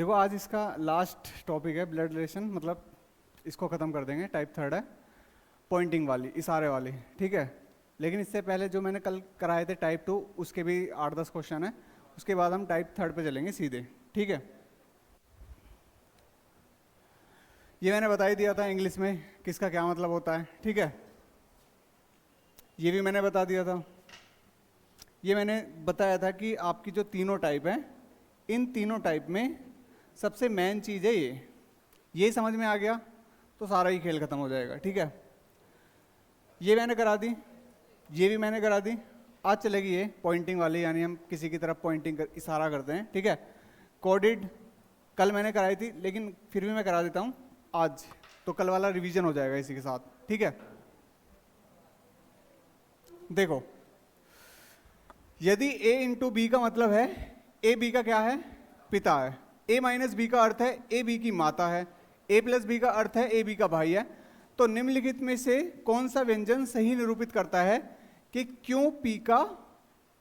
देखो आज इसका लास्ट टॉपिक है ब्लड रिलेशन, मतलब इसको ख़त्म कर देंगे। टाइप थर्ड है पॉइंटिंग वाली, इशारे वाली, ठीक है। लेकिन इससे पहले जो मैंने कल कराए थे टाइप टू, उसके भी 8-10 क्वेश्चन है। उसके बाद हम टाइप थर्ड पे चलेंगे सीधे, ठीक है। ये मैंने बता ही दिया था इंग्लिश में किसका क्या मतलब होता है, ठीक है। ये भी मैंने बता दिया था। ये मैंने बताया था कि आपकी जो तीनों टाइप हैं, इन तीनों टाइप में सबसे मेन चीज़ है ये समझ में आ गया तो सारा ही खेल खत्म हो जाएगा, ठीक है। ये मैंने करा दी, ये भी मैंने करा दी। आज चलेगी ये पॉइंटिंग वाली, यानी हम किसी की तरफ पॉइंटिंग कर, इशारा करते हैं, ठीक है। कोडिड कल मैंने कराई थी, लेकिन फिर भी मैं करा देता हूँ आज, तो कल वाला रिवीजन हो जाएगा इसी के साथ, ठीक है। देखो, यदि a इंटू बी का मतलब है, ए बी का क्या है, पिता है। a माइनस बी का अर्थ है ए बी की माता है। a प्लस बी का अर्थ है ए बी का भाई है। तो निम्नलिखित में से कौन सा व्यंजन सही निरूपित करता है कि क्यों p का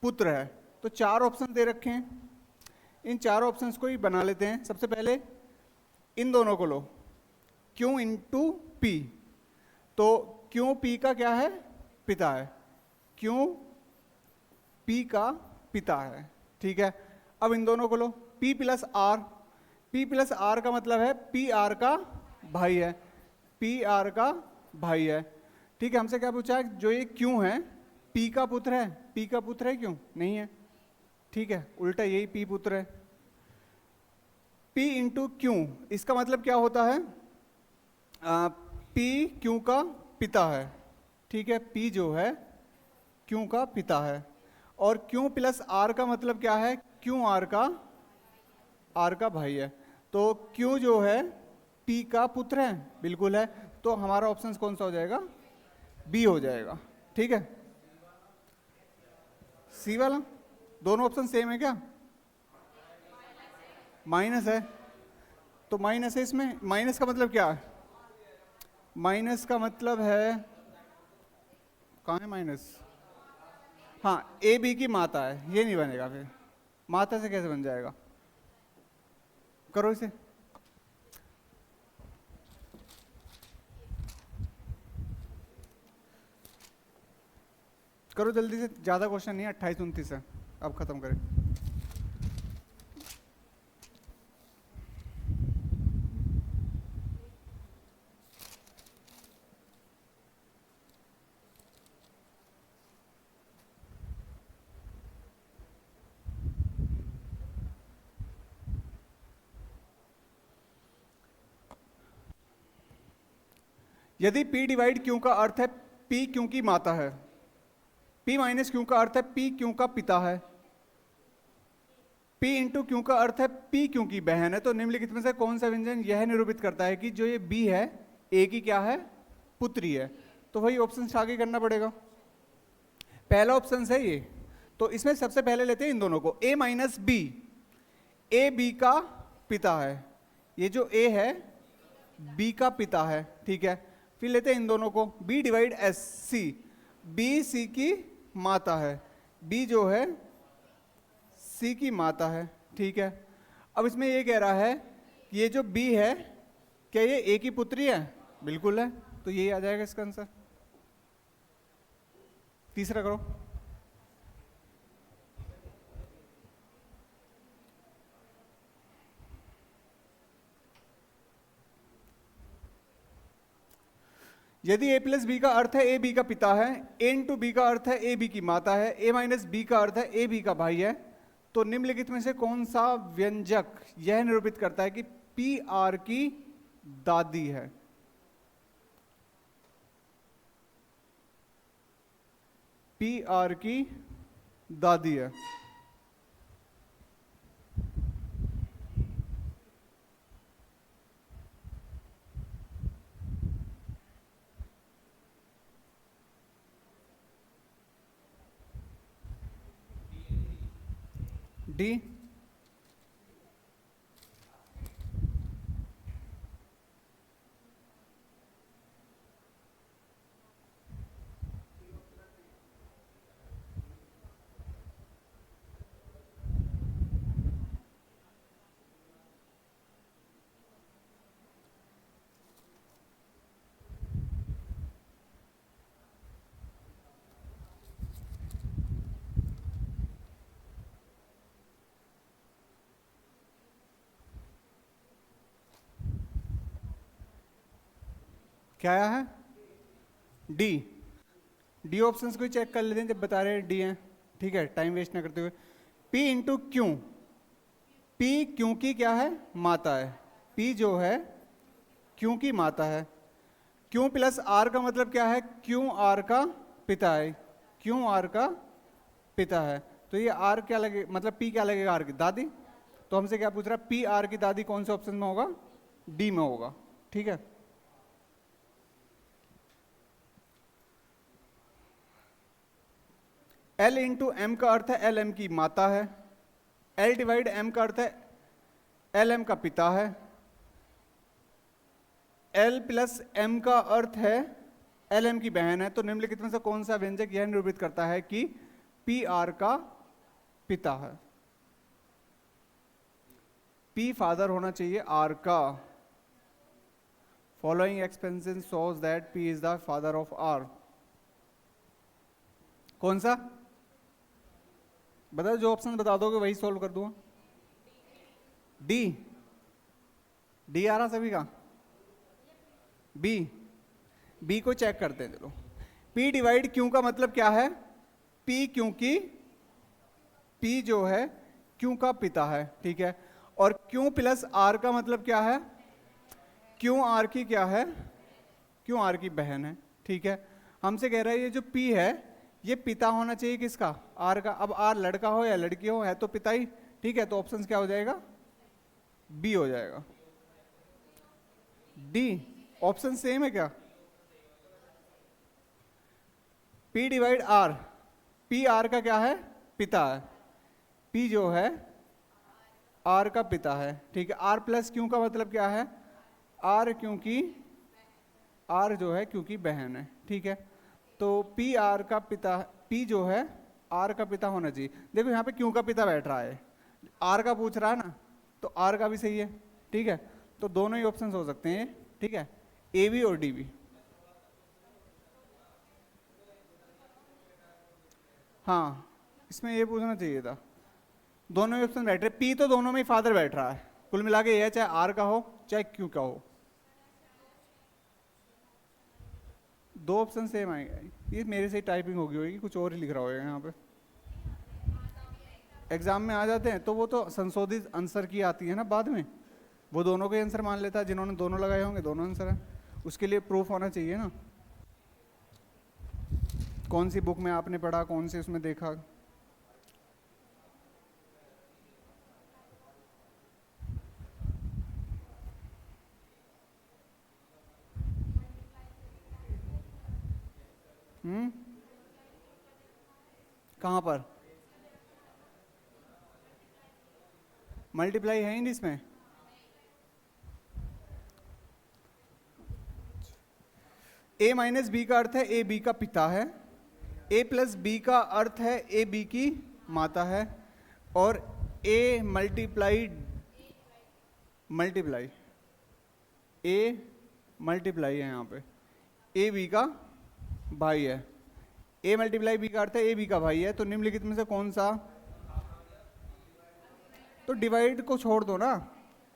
पुत्र है। तो चार ऑप्शन दे रखे हैं, इन चार ऑप्शंस को ही बना लेते हैं। सबसे पहले इन दोनों को लो, क्यों इंटू पी। तो क्यों p का क्या है, पिता है। क्यों p का पिता है, ठीक है। अब इन दोनों को लो, p plus R. p plus R का मतलब है p आर का भाई है, p आर का भाई है, ठीक है। हमसे क्या पूछा है, जो ये क्यों है p का पुत्र है। p का पुत्र है क्यों, नहीं है, ठीक है। उल्टा यही p पुत्र है। p इंटू क्यों, इसका मतलब क्या होता है, p क्यों का पिता है, ठीक है। p जो है क्यों का पिता है। और क्यों प्लस आर का मतलब क्या है, क्यों आर का भाई है। तो क्यों जो है पी का पुत्र है, बिल्कुल है। तो हमारा ऑप्शन कौन सा हो जाएगा, बी हो जाएगा, ठीक है। सी वाला, दोनों ऑप्शन सेम है क्या, माइनस है। तो माइनस है, इसमें माइनस का मतलब क्या है, माइनस का मतलब है, कहाँ है माइनस, हाँ ए बी की माता है, ये नहीं बनेगा। फिर माता से कैसे बन जाएगा, करो इसे। करो जल्दी से, ज़्यादा क्वेश्चन नहीं है, 28-29 है। अब खत्म करें। यदि p डिवाइड क्यू का अर्थ है p क्यू की माता है, p माइनस क्यू का अर्थ है p क्यू का पिता है, p इंटू क्यू का अर्थ है p क्यू की बहन है, तो निम्नलिखित में से कौन सा व्यंजन यह निरूपित करता है कि जो ये b है a की क्या है, पुत्री है। तो वही ऑप्शन आगे करना पड़ेगा। पहला ऑप्शन है ये, तो इसमें सबसे पहले लेते हैं इन दोनों को, a minus B, A B का पिता है, ये जो a है b का पिता है, ठीक है। फिर लेते हैं इन दोनों को, b divide S C, b C की माता है, b जो है c की माता है, ठीक है। अब इसमें ये कह रहा है कि ये जो b है क्या ये a की पुत्री है, बिल्कुल है। तो यही आ जाएगा इसका आंसर। तीसरा करो। यदि a प्लस बी का अर्थ है ए बी का पिता है, a इंटू बी का अर्थ है ए बी की माता है, a माइनस बी का अर्थ है ए बी का भाई है, तो निम्नलिखित में से कौन सा व्यंजक यह निरूपित करता है कि पी आर की दादी है। पी आर की दादी है। डी, क्या आया है? डी। डी ऑप्शंस को चेक कर लेते हैं जब बता रहे हैं डी हैं, ठीक है, टाइम वेस्ट ना करते हुए। P into Q, P Q की क्या है? माता है। P जो है क्यू की माता है। क्यू प्लस आर का मतलब क्या है? क्यू आर का पिता है। क्यू आर का पिता है, तो ये आर क्या लगे, मतलब P क्या लगेगा? आर की दादी। तो हमसे क्या पूछ रहा है? P आर की दादी कौन से ऑप्शन में होगा? डी में होगा, ठीक है। L इंटू एम का अर्थ है एल एम की माता है। L डिवाइड एम का अर्थ है एल एम का पिता है। L प्लस एम का अर्थ है एल एम की बहन है। तो निम्नलिखित में से कौन सा व्यंजक यह निरूपित करता है कि P आर का पिता है? P फादर होना चाहिए आर का। Following expansion shows that P is the father of R. कौन सा बताओ? जो ऑप्शन बता दोगे वही सोल्व कर दूंगा। डी। डी आ रहा सभी का? बी। बी को चेक करते हैं, चलो। P डिवाइड क्यू का मतलब क्या है? P क्योंकि P जो है क्यू का पिता है, ठीक है। और क्यू प्लस आर का मतलब क्या है? क्यू आर की क्या है? क्यू आर की बहन है, ठीक है। हमसे कह रहा है ये जो P है ये पिता होना चाहिए किसका? आर का। अब आर लड़का हो या लड़की हो, है तो पिता ही, ठीक है। तो ऑप्शन क्या हो जाएगा? बी हो जाएगा। डी ऑप्शन सेम है क्या? P divide R, P R का क्या है? पिता है। P जो है आर का पिता है, ठीक है। आर प्लस क्यू का मतलब क्या है? आर क्योंकि आर जो है क्योंकि बहन है, ठीक है। तो P आर का पिता, P जो है आर का पिता होना चाहिए। देखो यहाँ पे क्यू का पिता बैठ रहा है, आर का पूछ रहा है ना, तो आर का भी सही है, ठीक है। तो दोनों ही ऑप्शंस हो सकते हैं, ठीक है, ए बी और डी बी। हाँ, इसमें ये पूछना चाहिए था। दोनों ही ऑप्शन बैठ रहे, P तो दोनों में ही फादर बैठ रहा है, कुल मिला के ये चाहे आर का हो चाहे क्यू का हो, दो ऑप्शन सेम आएंगे। ये मेरे से टाइपिंग होगी होगी, कुछ और ही लिख रहा होगा यहाँ पे। एग्जाम में आ जाते हैं तो वो तो संशोधित आंसर की आती है ना बाद में, वो दोनों के आंसर मान लेता है। जिन्होंने दोनों लगाए होंगे दोनों आंसर है, उसके लिए प्रूफ होना चाहिए ना। कौन सी बुक में आपने पढ़ा, कौन सी उसमें देखा। कहाँ पर? मल्टीप्लाई है ही नहीं इसमें। ए माइनस बी का अर्थ है ए बी का पिता है। ए प्लस बी का अर्थ है ए बी की माता है। और ए मल्टीप्लाई ए मल्टीप्लाई है यहाँ पे, ए बी का भाई है। ए मल्टीप्लाई बी का अर्थ है ए बी का भाई है। तो निम्नलिखित में से कौन सा? तो डिवाइड को छोड़ दो ना,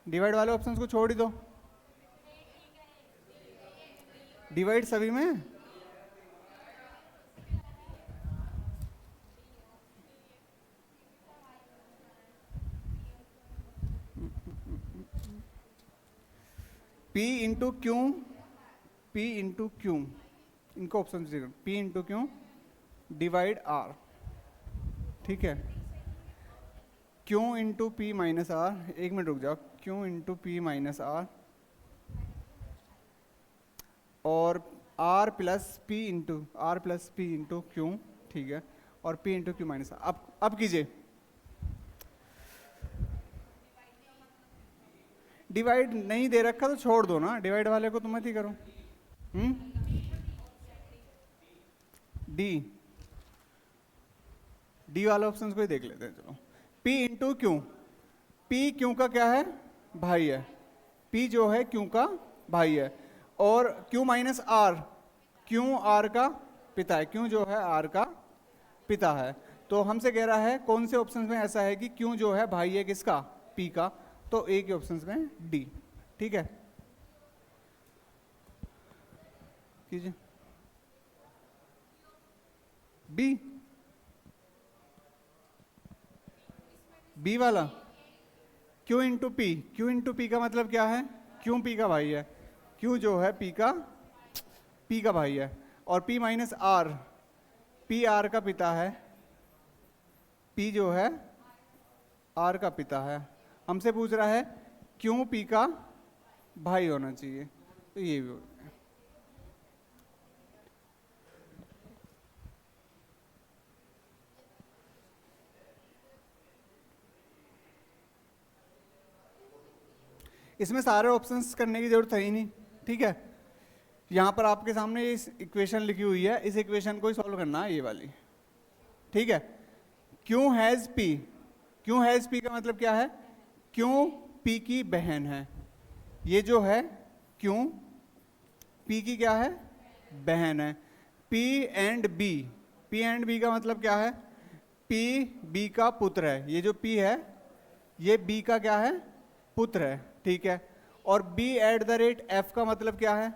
डिवाइड वाले ऑप्शंस को छोड़ ही दो। डिवाइड सभी में, P into Q, P into Q, इनको ऑप्शन से P into Q divide R, ठीक है। Q into P minus R, एक मिनट रुक जाओ, Q into P minus R और R plus P into Q, ठीक है। और P into Q minus R. अब कीजिए, डिवाइड नहीं दे रखा तो छोड़ दो ना, डिवाइड वाले को तुम मत ही करो। डी वाले ऑप्शन को ही देख लेते हैं, चलो। P into Q, P Q का क्या है? भाई है। P जो है क्यू का भाई है। और Q minus R, Q R का पिता है, क्यू जो है आर का पिता है। तो हमसे कह रहा है कौन से ऑप्शन में ऐसा है कि क्यू जो है भाई है किसका? P का। तो ए के ऑप्शन में डी, ठीक है। कीजिए। बी, बी वाला Q into P. Q into P का मतलब क्या है? क्यों पी का भाई है, Q जो है पी का भाई है। और P minus R, P R का पिता है, P जो है आर का पिता है। हमसे पूछ रहा है क्यों P का भाई होना चाहिए, तो ये भी हो गया। इसमें सारे ऑप्शंस करने की जरूरत है ही नहीं, ठीक है। यहां पर आपके सामने इस इक्वेशन लिखी हुई है, इस इक्वेशन को ही सॉल्व करना है, ये वाली, ठीक है। क्यों हैज पी, क्यों हैज पी का मतलब क्या है? क्यों पी की बहन है। ये जो है क्यों पी की क्या है? बहन है। P and B, P and B का मतलब क्या है? पी बी का पुत्र है। ये जो पी है ये बी का क्या है? पुत्र है, ठीक है। और B at the rate F का मतलब क्या है?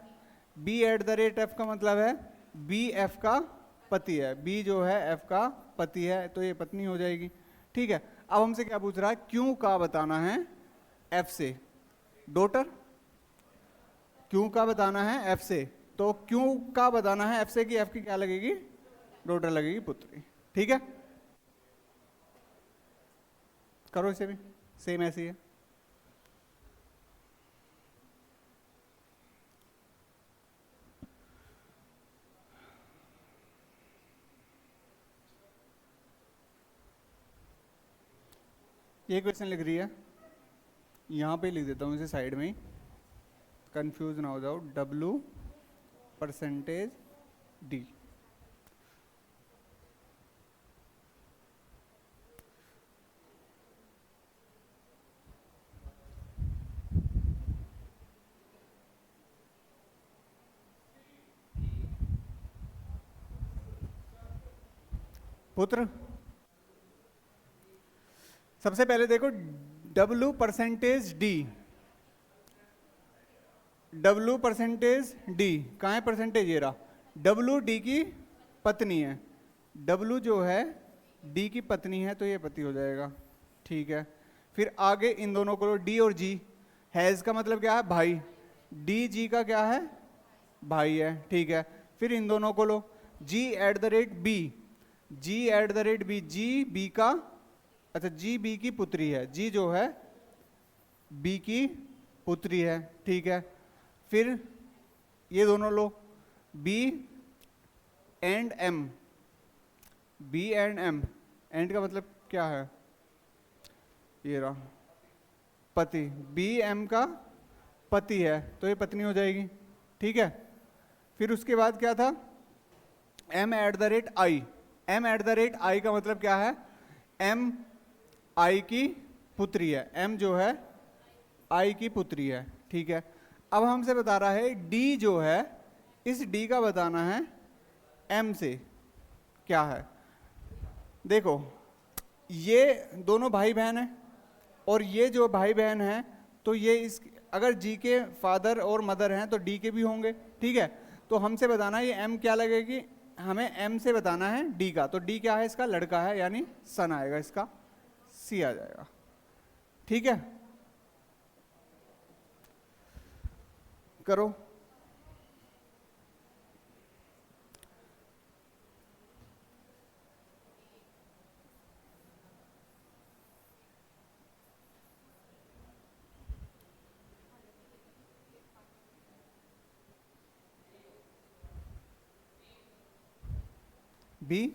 B at the rate F का मतलब है बी एफ का पति है। बी जो है एफ का पति है, तो ये पत्नी हो जाएगी, ठीक है। अब हमसे क्या पूछ रहा है? क्यों का बताना है एफ से, डॉटर। क्यों का बताना है एफ से, तो क्यों का बताना है एफ से कि एफ की क्या लगेगी? डॉटर लगेगी, पुत्री, ठीक है। करो इसे भी, सेम ऐसी है। ये क्वेश्चन लिख रही है, यहाँ पे लिख देता हूँ इसे साइड में ही, कंफ्यूज ना हो जाओ। W परसेंटेज D, पुत्र। सबसे पहले देखो W percentage D, W percentage D कहाँ है? परसेंटेज ये रहा। W D की पत्नी है, W जो है D की पत्नी है, तो ये पति हो जाएगा, ठीक है। फिर आगे इन दोनों को लो, D और G। हैज का मतलब क्या है? भाई। D G का क्या है? भाई है, ठीक है। फिर इन दोनों को लो, G eight the rate B, G eight the rate B, G B का, अच्छा G B की पुत्री है, G जो है B की पुत्री है, ठीक है। फिर ये दोनों लो, B and M, B and M, and का मतलब क्या है? ये रहा पति, B M का पति है, तो ये पत्नी हो जाएगी, ठीक है। फिर उसके बाद क्या था? M eight the rate I, M eight the rate I का मतलब क्या है? M I की पुत्री है, M जो है I की पुत्री है, ठीक है। अब हमसे बता रहा है D जो है, इस D का बताना है M से क्या है। देखो ये दोनों भाई बहन है, और ये जो भाई बहन है, तो ये इस, अगर G के फादर और मदर हैं तो D के भी होंगे, ठीक है। तो हमसे बताना है ये M क्या लगेगी, हमें M से बताना है D का, तो D क्या है? इसका लड़का है, यानी सन आएगा, इसका C आ जाएगा, ठीक है। करो। B,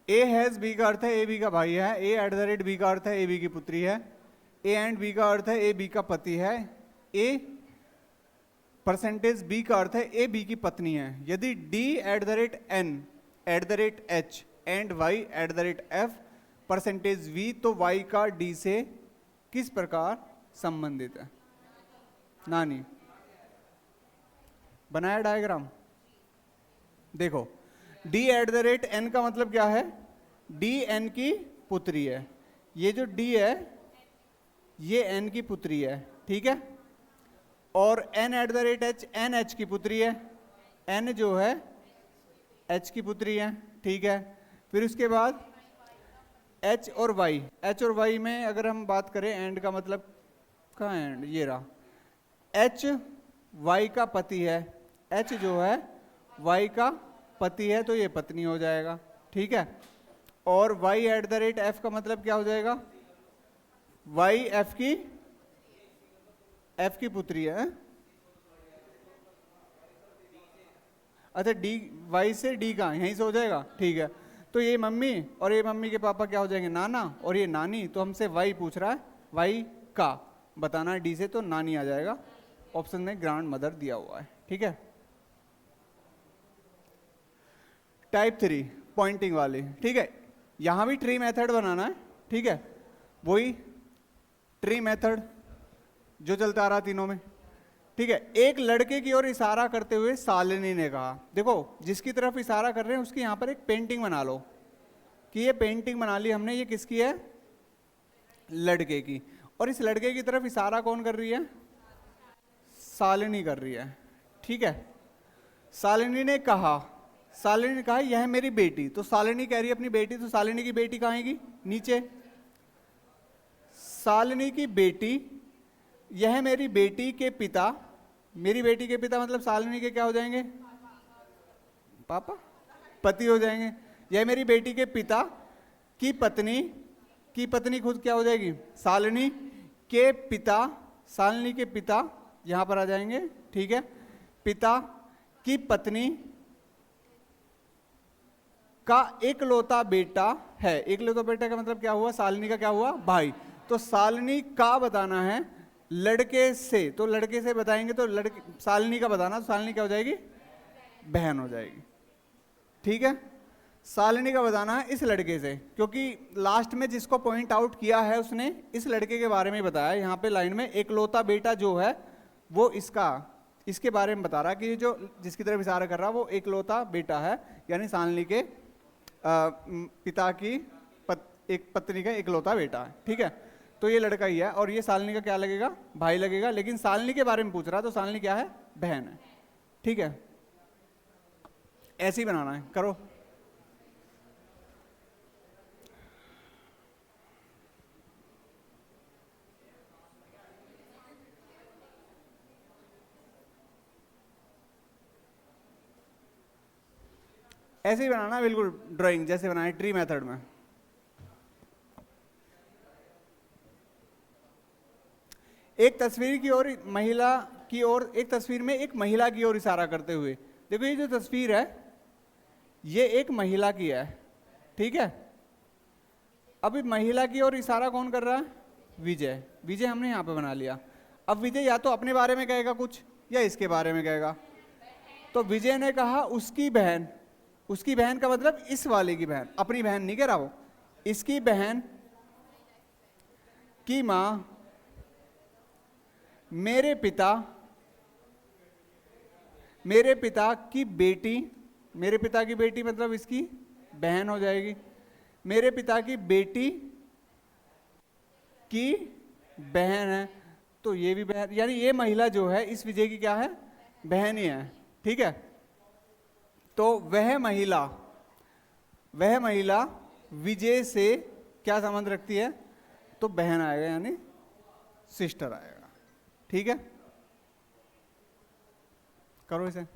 ए हैज बी का अर्थ है ए बी का भाई है, ए एट द रेट बी का अर्थ है ए बी की पुत्री है, ए एंड बी का अर्थ है ए बी का पति है, ए परसेंटेज बी का अर्थ है ए बी की पत्नी है। यदि D at the rate N, at the rate H and Y at the rate F percentage V, तो वाई का डी से किस प्रकार संबंधित है? नानी बनाया डायग्राम। देखो D at the rate N का मतलब क्या है? डी एन की पुत्री है। ये जो डी है ये एन की पुत्री है, ठीक है। और N at the rate H, N H की पुत्री है। एन जो है एच की पुत्री है, ठीक है। फिर उसके बाद एच और वाई, एच और वाई में अगर हम बात करें एंड का मतलब कहाँ है एंड? ये रहा। एच वाई का पति है, एच जो है वाई का पति है, तो ये पत्नी हो जाएगा, ठीक है। और Y at the rate F का मतलब क्या हो जाएगा? वाई एफ की पुत्री है। अच्छा डी, वाई से डी का यहीं से हो जाएगा, ठीक है। तो ये मम्मी और ये मम्मी के पापा क्या हो जाएंगे? नाना, और ये नानी। तो हमसे वाई पूछ रहा है, वाई का बताना है डी से, तो नानी आ जाएगा। ऑप्शन में ग्रैंड मदर दिया हुआ है, ठीक है। टाइप 3 पॉइंटिंग वाली, ठीक है। यहां भी ट्री मेथड बनाना है, ठीक है। वही ट्री मेथड जो चलता आ रहा तीनों में, ठीक है। एक लड़के की ओर इशारा करते हुए शालिनी ने कहा, देखो जिसकी तरफ इशारा कर रहे हैं उसकी यहां पर एक पेंटिंग बना लो, कि ये पेंटिंग बना ली हमने, ये किसकी है? लड़के की। और इस लड़के की तरफ इशारा कौन कर रही है? शालिनी कर रही है, ठीक है। शालिनी ने कहा यह मेरी बेटी। तो शालिनी कह रही है अपनी बेटी, तो शालिनी की बेटी कहाँ आएगी? नीचे। शालिनी की बेटी, यह मेरी बेटी के पिता, मेरी बेटी के पिता मतलब शालिनी के क्या हो जाएंगे? पापा, पति हो जाएंगे। यह मेरी बेटी के पिता की पत्नी खुद क्या हो जाएगी? शालिनी के पिता, शालिनी के पिता यहां पर आ जाएंगे, ठीक है। पिता की पत्नी का एकलौता बेटा है। एकलौता बेटा का मतलब क्या हुआ? शालिनी का क्या हुआ? भाई। तो शालिनी का बताना है लड़के से, तो लड़के से बताएंगे तो लड़के, शालिनी का बताना, तो शालिनी क्या हो जाएगी? बहन हो जाएगी, ठीक है। शालिनी का बताना है इस लड़के से, क्योंकि लास्ट में जिसको पॉइंट आउट किया है उसने इस लड़के के बारे में बताया। यहाँ पे लाइन में एकलौता बेटा जो है वो इसके बारे में बता रहा है कि जो जिसकी तरफ इशारा कर रहा है वो एकलौता बेटा है, यानी शालिनी के पिता की एक पत्नी का एकलौता बेटा है, ठीक है। तो ये लड़का ही है, और ये शालिनी का क्या लगेगा? भाई लगेगा। लेकिन शालिनी के बारे में पूछ रहा है, तो शालिनी क्या है? बहन है, ठीक है। ऐसे ही बनाना है, करो। ऐसे ही बनाना बिल्कुल, ड्राइंग जैसे बनाए ट्री मेथड में। एक तस्वीर की ओर महिला की ओर, एक तस्वीर में एक महिला की ओर इशारा करते हुए, देखो ये जो तस्वीर है ये एक महिला की है, ठीक है। अभी महिला की ओर इशारा कौन कर रहा है? विजय। विजय हमने यहां पे बना लिया। अब विजय या तो अपने बारे में कहेगा कुछ या इसके बारे में कहेगा। तो विजय ने कहा उसकी बहन, उसकी बहन का मतलब इस वाले की बहन, अपनी बहन नहीं कह रहा वो, इसकी बहन की मां मेरे पिता की बेटी, मेरे पिता की बेटी मतलब इसकी बहन हो जाएगी। मेरे पिता की बेटी की बहन है, तो ये भी बहन, यानी ये महिला जो है इस विजय की क्या है? बहन ही है, ठीक है। तो वह महिला विजय से क्या संबंध रखती है? तो बहन आएगा, यानी सिस्टर आएगा, ठीक है। करो इसे।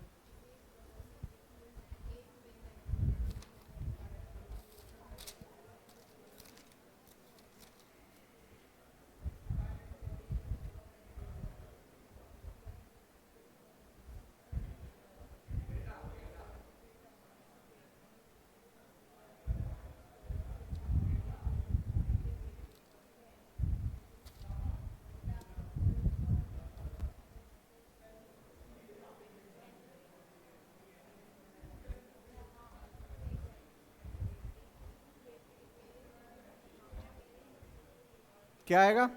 क्या आएगा?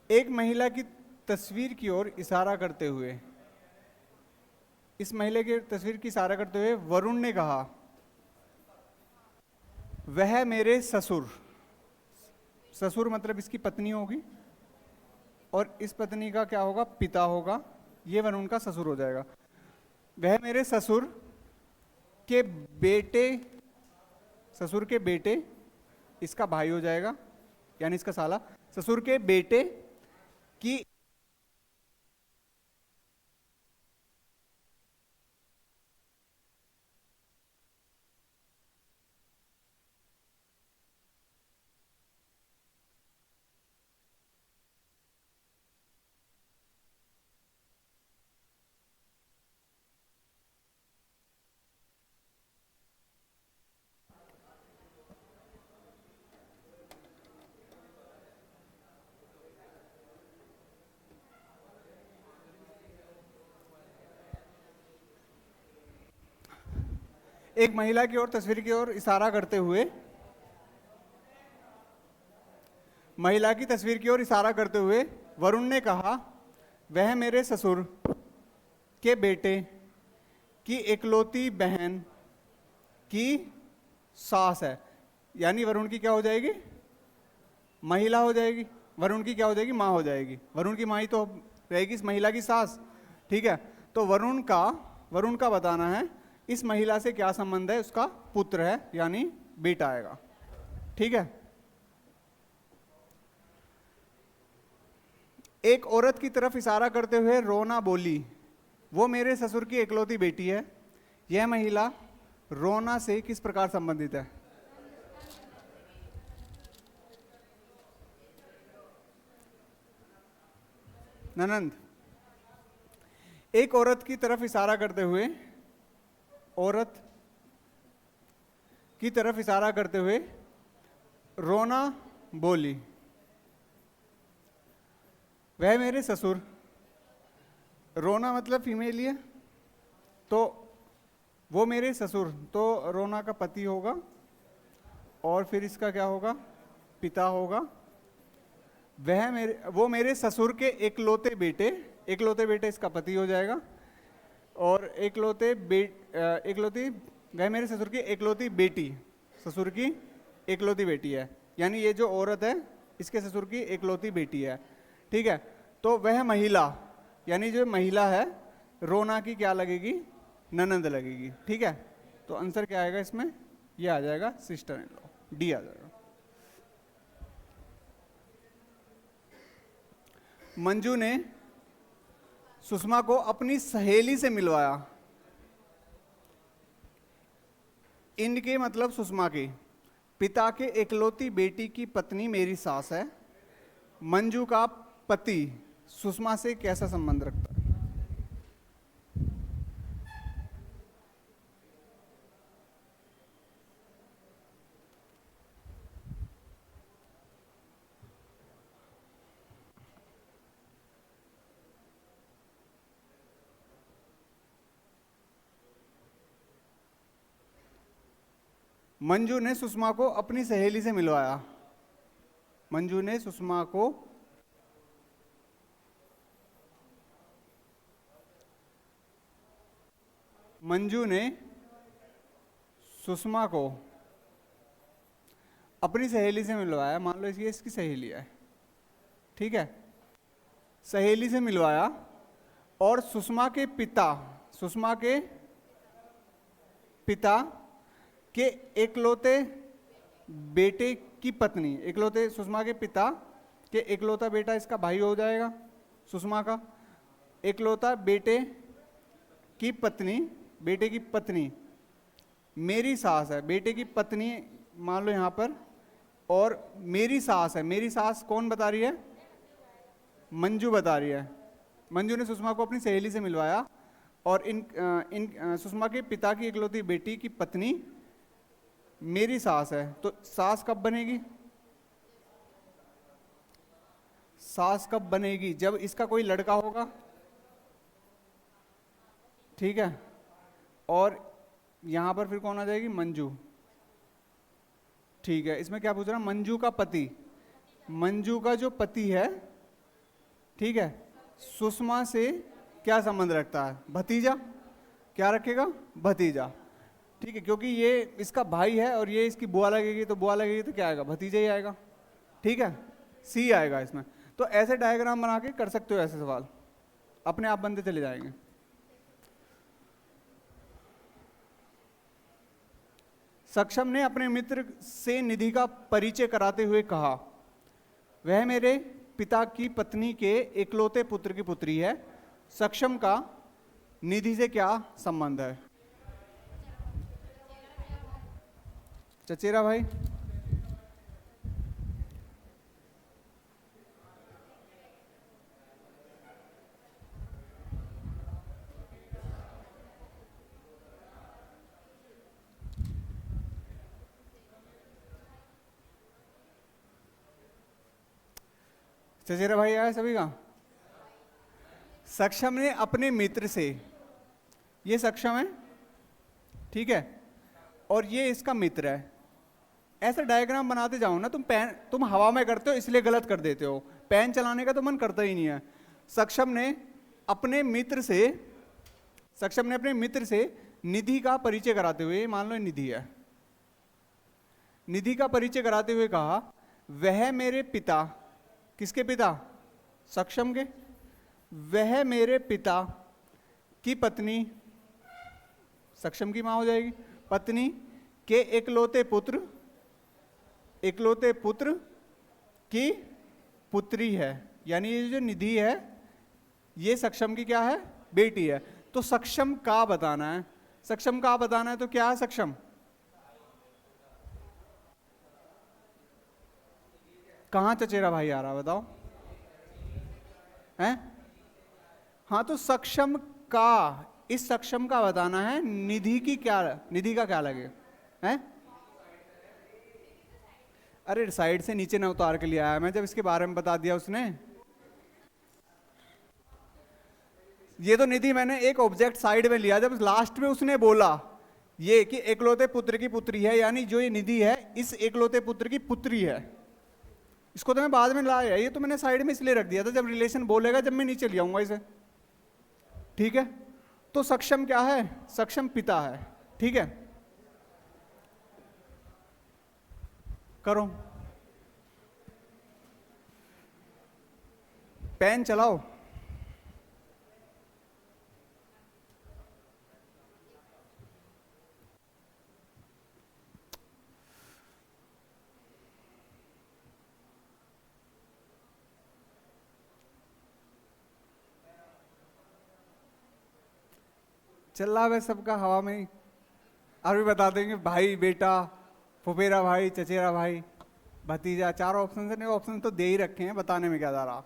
एक महिला की तस्वीर की ओर इशारा करते हुए, इस महिला की तस्वीर की इशारा करते हुए वरुण ने कहा, वह मेरे ससुर, ससुर मतलब इसकी पत्नी होगी, और इस पत्नी का क्या होगा? पिता होगा, ये वरुण का ससुर हो जाएगा। वह मेरे ससुर के बेटे, ससुर के बेटे, इसका भाई हो जाएगा यानी इसका साला, ससुर के बेटे की एक महिला की ओर तस्वीर की ओर इशारा करते हुए, महिला की तस्वीर की ओर इशारा करते हुए वरुण ने कहा, वह मेरे ससुर के बेटे की इकलौती बहन की सास है। यानी वरुण की क्या हो जाएगी? महिला हो जाएगी। वरुण की क्या हो जाएगी? माँ हो जाएगी। वरुण की माँ ही तो रहेगी इस महिला की सास। ठीक है, तो वरुण का बताना है इस महिला से क्या संबंध है, उसका पुत्र है यानी बेटा आएगा। ठीक है, एक औरत की तरफ इशारा करते हुए रोना बोली, वो मेरे ससुर की इकलौती बेटी है। यह महिला रोना से किस प्रकार संबंधित है? ननंद। एक औरत की तरफ इशारा करते हुए, औरत की तरफ इशारा करते हुए रोना बोली, वह मेरे ससुर, रोना मतलब फीमेल ही है, तो वो मेरे ससुर, तो रोना का पति होगा और फिर इसका क्या होगा? पिता होगा। वो मेरे ससुर के इकलौते बेटे इसका पति हो जाएगा, और वह मेरे ससुर की इकलौती बेटी, ससुर की इकलौती बेटी है। यानी ये जो औरत है इसके ससुर की इकलौती बेटी है। ठीक है, तो वह महिला यानी जो महिला है रोना की क्या लगेगी? ननंद लगेगी। ठीक है, तो आंसर क्या आएगा इसमें? ये आ जाएगा सिस्टर इन लॉ, डी आ जाएगा। मंजू ने सुषमा को अपनी सहेली से मिलवाया। इनके मतलब सुषमा के पिता के इकलौती बेटी की पत्नी मेरी सास है। मंजू का पति सुषमा से कैसा संबंध रखता है? मंजू ने सुषमा को अपनी सहेली से मिलवाया। मंजू ने सुषमा को अपनी सहेली से मिलवाया। मान लो ये इसकी सहेली है। ठीक है, सहेली से मिलवाया, और सुषमा के पिता के इकलौते बेटे की पत्नी, सुषमा के पिता के इकलौता बेटा इसका भाई हो जाएगा सुषमा का, इकलौता बेटे की पत्नी मेरी सास है। बेटे की पत्नी मान लो यहां पर, और मेरी सास है। मेरी सास कौन बता रही है? मंजू बता रही है। मंजू ने सुषमा को अपनी सहेली से मिलवाया, और सुषमा के पिता की इकलौती बेटी की पत्नी मेरी सास है। तो सास कब बनेगी? सास कब बनेगी? जब इसका कोई लड़का होगा। ठीक है, और यहां पर फिर कौन आ जाएगी? मंजू। ठीक है, इसमें क्या पूछ रहा, मंजू का पति, मंजू का जो पति है, ठीक है, सुषमा से क्या संबंध रखता है, भतीजा, क्या रखेगा, भतीजा, ठीक है, क्योंकि ये इसका भाई है और ये इसकी बुआ लगेगी, तो बुआ लगेगी तो क्या आएगा, भतीजा ही आएगा, ठीक है, सी आएगा इसमें। तो ऐसे डायग्राम बना के कर सकते हो, ऐसे सवाल अपने आप बनते चले जाएंगे। सक्षम ने अपने मित्र से निधि का परिचय कराते हुए कहा, वह मेरे पिता की पत्नी के इकलौते पुत्र की पुत्री है। सक्षम का निधि से क्या संबंध है? चचेरा भाई, चचेरा भाई आया सभी का? सक्षम ने अपने मित्र से, ये सक्षम है, ठीक है, और ये इसका मित्र है। ऐसा डायग्राम बनाते जाओ ना, तुम हवा में करते हो इसलिए गलत कर देते हो, पेन चलाने का तो मन करता ही नहीं है। सक्षम ने अपने मित्र से निधि का परिचय कराते हुए, मान लो निधि है, निधि का परिचय कराते हुए कहा, वह मेरे पिता, किसके पिता? सक्षम के। वह मेरे पिता की पत्नी, सक्षम की मां हो जाएगी, पत्नी के इकलौते पुत्र की पुत्री है। यानी ये जो निधि है ये सक्षम की क्या है? बेटी है। तो सक्षम का बताना है, सक्षम का बताना है, तो क्या है सक्षम? कहां चचेरा भाई आ रहा बताओ? हैं? हाँ, तो सक्षम का, इस सक्षम का बताना है, निधि की क्या, निधि का क्या लगे? हैं? अरे साइड से नीचे ना उतार के लिया आया मैं, जब इसके बारे में बता दिया उसने। ये तो निधि मैंने एक ऑब्जेक्ट साइड में लिया, जब लास्ट में उसने बोला ये कि इकलौते पुत्र की पुत्री है, यानी जो ये निधि है इस इकलौते पुत्र की पुत्री है। इसको तो मैं बाद में लाया, ये तो मैंने साइड में इसलिए रख दिया था, जब रिलेशन बोलेगा जब मैं नीचे ले आऊंगा इसे, ठीक है। तो सक्षम क्या है? सक्षम पिता है, ठीक है। करो, पेन चलाओ। चल रहा है सबका हवा में ही। अभी बता देंगे भाई, बेटा, फुफेरा भाई, चचेरा भाई, भतीजा, चारों ऑप्शन से। ऑप्शन तो दे ही रखे हैं, बताने में क्या जा रहा।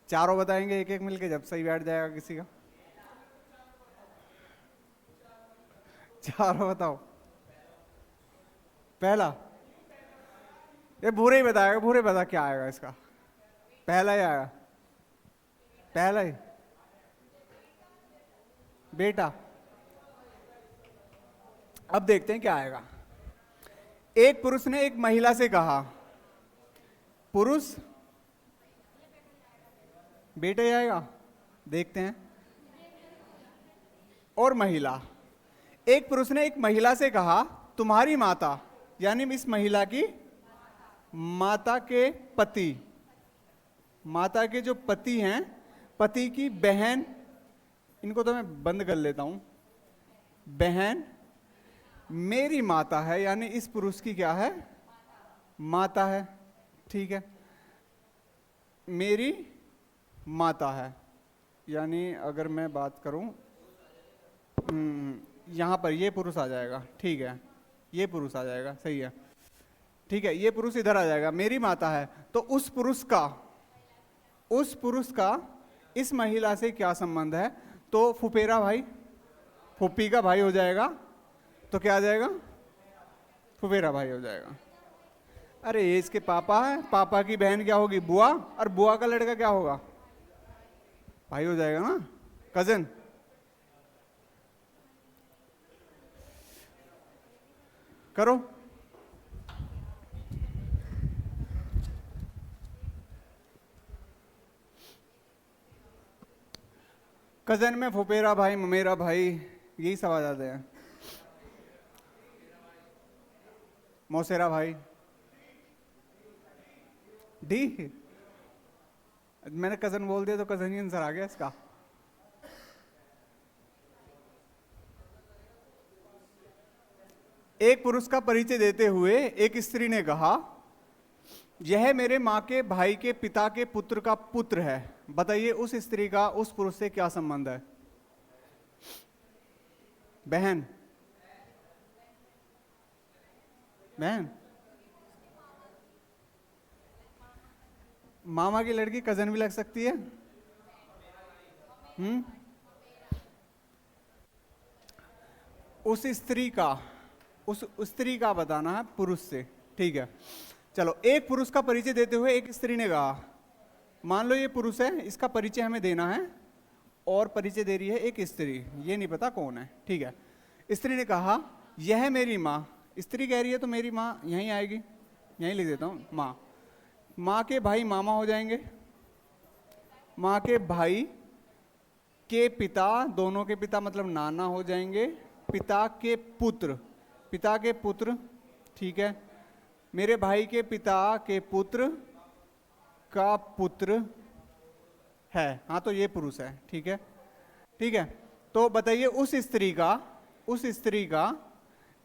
चारों बताएंगे एक एक मिलके, जब सही बैठ जाएगा किसी का। चारों बताओ। पहला, ये भूरे ही बताएगा, भूरे बता क्या आएगा इसका। पहला ही आएगा, पहला ही बेटा। अब देखते हैं क्या आएगा। एक पुरुष ने एक महिला से कहा, पुरुष, बेटा ही आएगा, देखते हैं। और महिला, एक पुरुष ने एक महिला से कहा, तुम्हारी माता, यानी इस महिला की माता के पति, माता के जो पति हैं, पति की बहन, इनको तो मैं बंद कर लेता हूं, बहन मेरी माता है, यानी इस पुरुष की क्या है? माता है, ठीक है। मेरी माता है, यानी अगर मैं बात करूं, यहां पर ये पुरुष आ जाएगा, ठीक है, ये पुरुष आ जाएगा, सही है, ठीक है, ये पुरुष इधर आ जाएगा, मेरी माता है। तो उस पुरुष का इस महिला से क्या संबंध है? तो फुफेरा भाई, फुप्पी का भाई हो जाएगा, तो क्या आ जाएगा? फुफेरा भाई हो जाएगा। अरे ये इसके पापा है, पापा की बहन क्या होगी? बुआ, और बुआ का लड़का क्या होगा? भाई हो जाएगा ना, कजन। करो, कजन में फुफेरा भाई, ममेरा भाई, यही सब आ जाते हैं। मौसेरा भाई, डी। मैंने कजन बोल दिया तो कजन ही आंसर आ गया इसका। एक पुरुष का परिचय देते हुए एक स्त्री ने कहा, यह मेरे माँ के भाई के पिता के पुत्र का पुत्र है। बताइए उस स्त्री का उस पुरुष से क्या संबंध है? बहन, बहन, मामा की लड़की कजन भी लग सकती है। उस स्त्री का बताना है पुरुष से, ठीक है। चलो, एक पुरुष का परिचय देते हुए एक स्त्री ने कहा, मान लो ये पुरुष है, इसका परिचय हमें देना है और परिचय दे रही है एक स्त्री, ये नहीं पता कौन है, ठीक है। स्त्री ने कहा, यह मेरी माँ। स्त्री कह रही है तो मेरी माँ यहीं आएगी, यहीं लिख देता हूँ माँ। माँ के भाई मामा हो जाएंगे, माँ के भाई के पिता, दोनों के पिता मतलब नाना हो जाएंगे, पिता के पुत्र, पिता के पुत्र, ठीक है। मेरे भाई के पिता के पुत्र का पुत्र है, हाँ तो ये पुरुष है, ठीक है, ठीक है। तो बताइए उस स्त्री का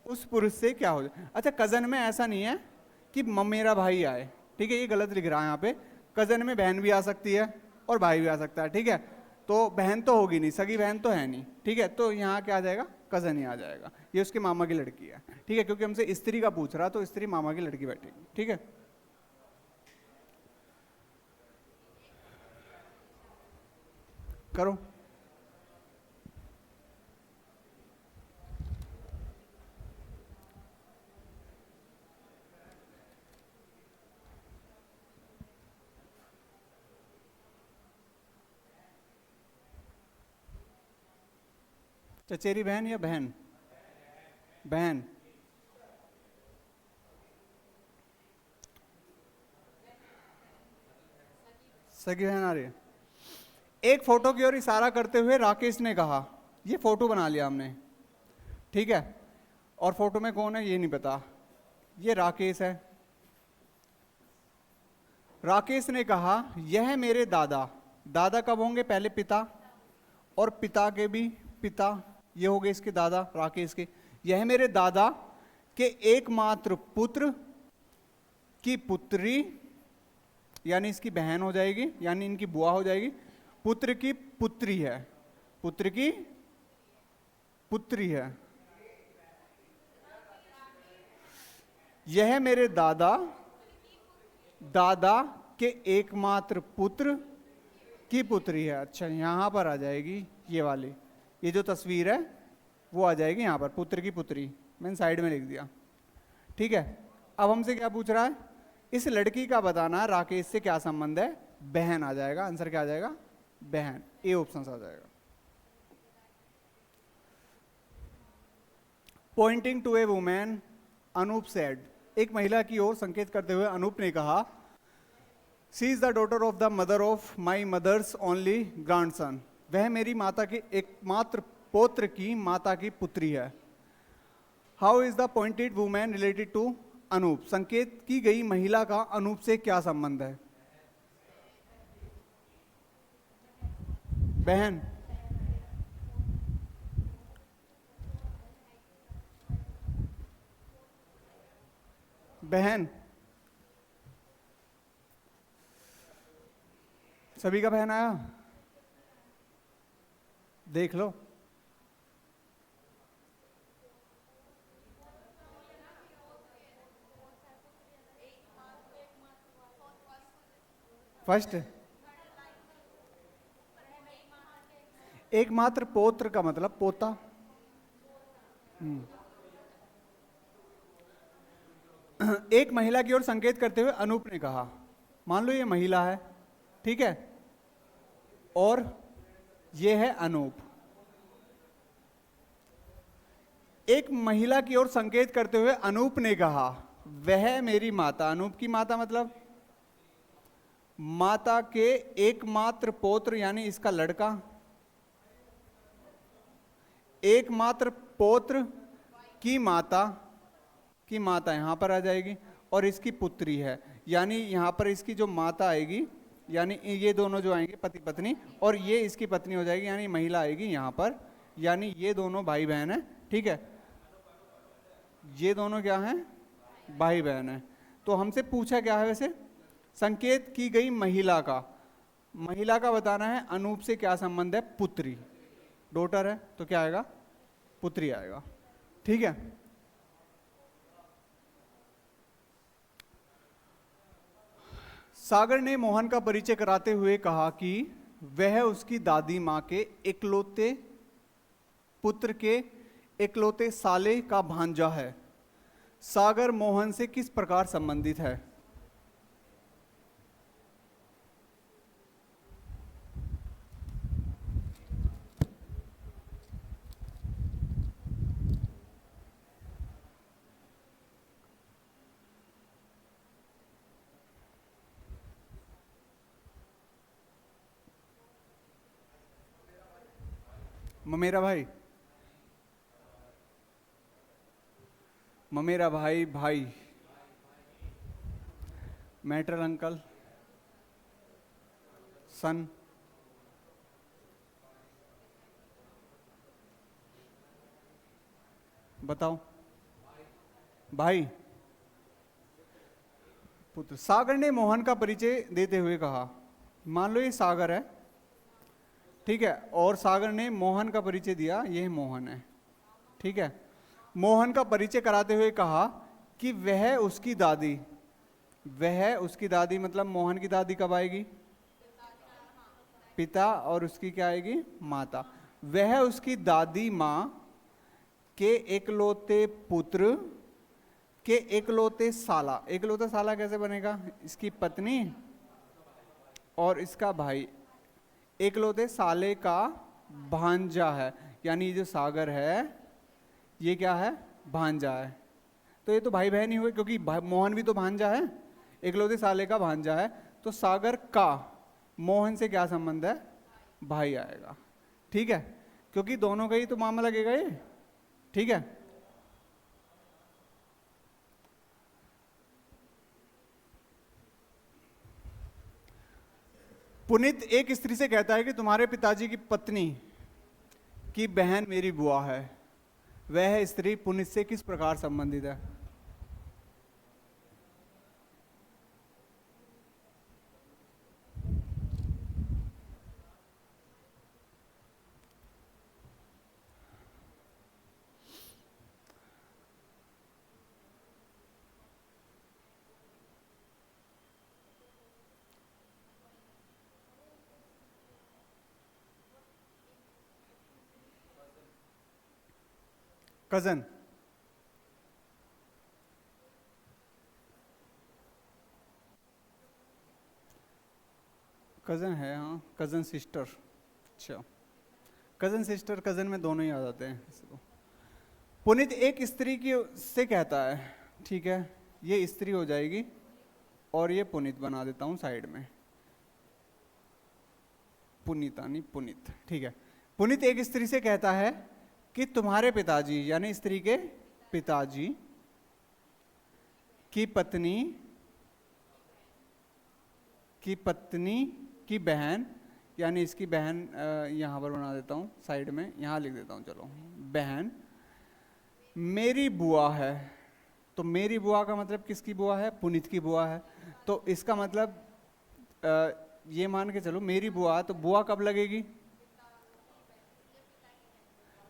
उस पुरुष से क्या हो जाए? अच्छा, कजन में ऐसा नहीं है कि मेरा भाई आए, ठीक है, ये गलत लिख रहा है यहाँ पे। कजन में बहन भी आ सकती है और भाई भी आ सकता है, ठीक है। तो बहन तो होगी नहीं, सगी बहन तो है नहीं, ठीक है। तो यहाँ क्या आ जाएगा? कजन ही आ जाएगा। ये उसके मामा की लड़की है, ठीक है, क्योंकि हमसे स्त्री का पूछ रहा तो स्त्री मामा की लड़की बैठेगी, ठीक है। करो। चचेरी बहन या बहन? बहन। सगी बहन आ रही है। एक फोटो की ओर इशारा करते हुए राकेश ने कहा, ये फोटो बना लिया हमने, ठीक है, और फोटो में कौन है ये नहीं पता, ये राकेश है। राकेश ने कहा, यह मेरे दादा। दादा कब होंगे? पहले पिता और पिता के भी पिता, ये हो गए इसके दादा राकेश के। यह मेरे दादा के एकमात्र पुत्र की पुत्री, यानी इसकी बहन हो जाएगी, यानी इनकी बुआ हो जाएगी, पुत्र की पुत्री है, पुत्र की पुत्री है। यह मेरे दादा के एकमात्र पुत्र की पुत्री है। अच्छा, यहां पर आ जाएगी ये वाली, ये जो तस्वीर है वो आ जाएगी यहां पर, पुत्र की पुत्री, मैंने साइड में लिख दिया, ठीक है। अब हमसे क्या पूछ रहा है? इस लड़की का बताना है राकेश से क्या संबंध है। बहन आ जाएगा, आंसर क्या आ जाएगा? बहन, ए ऑप्शन आ जाएगा। Pointing to a women, Anoop said. एक महिला की ओर संकेत करते हुए अनूप ने कहा, she is the daughter of the mother of my mother's only grandson. वह मेरी माता के एकमात्र पौत्र की माता की पुत्री है। How is the pointed women related to Anoop. संकेत की गई महिला का अनूप से क्या संबंध है? बहन। बहन, सभी का बहन आया, देख लो। फर्स्ट, एकमात्र पौत्र का मतलब पोता। एक महिला की ओर संकेत करते हुए अनूप ने कहा, मान लो ये महिला है, ठीक है, और ये है अनूप। एक महिला की ओर संकेत करते हुए अनूप ने कहा, वह मेरी माता। अनूप की माता मतलब माता के एकमात्र पौत्र, यानी इसका लड़का, एकमात्र पौत्र की माता यहां पर आ जाएगी और इसकी पुत्री है, यानी यहां पर इसकी जो माता आएगी, यानी ये दोनों जो आएंगे पति पत्नी, और ये इसकी पत्नी हो जाएगी, यानी महिला आएगी यहां पर, यानी ये दोनों भाई बहन है। ठीक है, ये दोनों क्या हैं, भाई बहन है। तो हमसे पूछा क्या है वैसे, संकेत की गई महिला का बताना है, अनूप से क्या संबंध है, पुत्री, डॉटर है तो क्या आएगा, पुत्री आएगा। ठीक है, सागर ने मोहन का परिचय कराते हुए कहा कि वह उसकी दादी मां के इकलौते पुत्र के इकलौते साले का भांजा है। सागर मोहन से किस प्रकार संबंधित है। ममेरा भाई मैटर अंकल, सन, बताओ, भाई, पुत्र। सागर ने मोहन का परिचय देते हुए कहा, मान लो ये सागर है, ठीक है, और सागर ने मोहन का परिचय दिया, ये मोहन है। ठीक है, मोहन का परिचय कराते हुए कहा कि वह उसकी दादी मतलब मोहन की दादी कब आएगी, पिता, और उसकी क्या आएगी, माता। वह उसकी दादी मां के इकलौते पुत्र के इकलौते साला कैसे बनेगा, इसकी पत्नी और इसका भाई, इकलौते साले का भांजा है, यानी जो सागर है ये क्या है, भांजा है। तो ये तो भाई बहन ही हुए, क्योंकि मोहन भी तो भांजा है, इकलौते साले का भांजा है, तो सागर का मोहन से क्या संबंध है, भाई आएगा। ठीक है, क्योंकि दोनों का ही तो मामला लगेगा ये। ठीक है, पुनीत एक स्त्री से कहता है कि तुम्हारे पिताजी की पत्नी की बहन मेरी बुआ है। वह स्त्री पुनीत से किस प्रकार संबंधित है। कजन, कजन है, हाँ, कजन सिस्टर। अच्छा, कजन सिस्टर कजन में दोनों ही आ जाते हैं। पुनीत एक स्त्री की से कहता है, ठीक है, ये स्त्री हो जाएगी और ये पुनीत बना देता हूं साइड में, पुनीता नहीं पुनीत। ठीक है, पुनीत एक स्त्री से कहता है कि तुम्हारे पिताजी, यानी स्त्री के पिताजी की पत्नी की बहन, यानी इसकी बहन, यहां पर बना देता हूं साइड में, यहां लिख देता हूं, चलो, बहन मेरी बुआ है। तो मेरी बुआ का मतलब किसकी बुआ है, पुनीत की बुआ है। तो इसका मतलब ये मान के चलो मेरी बुआ, तो बुआ कब लगेगी,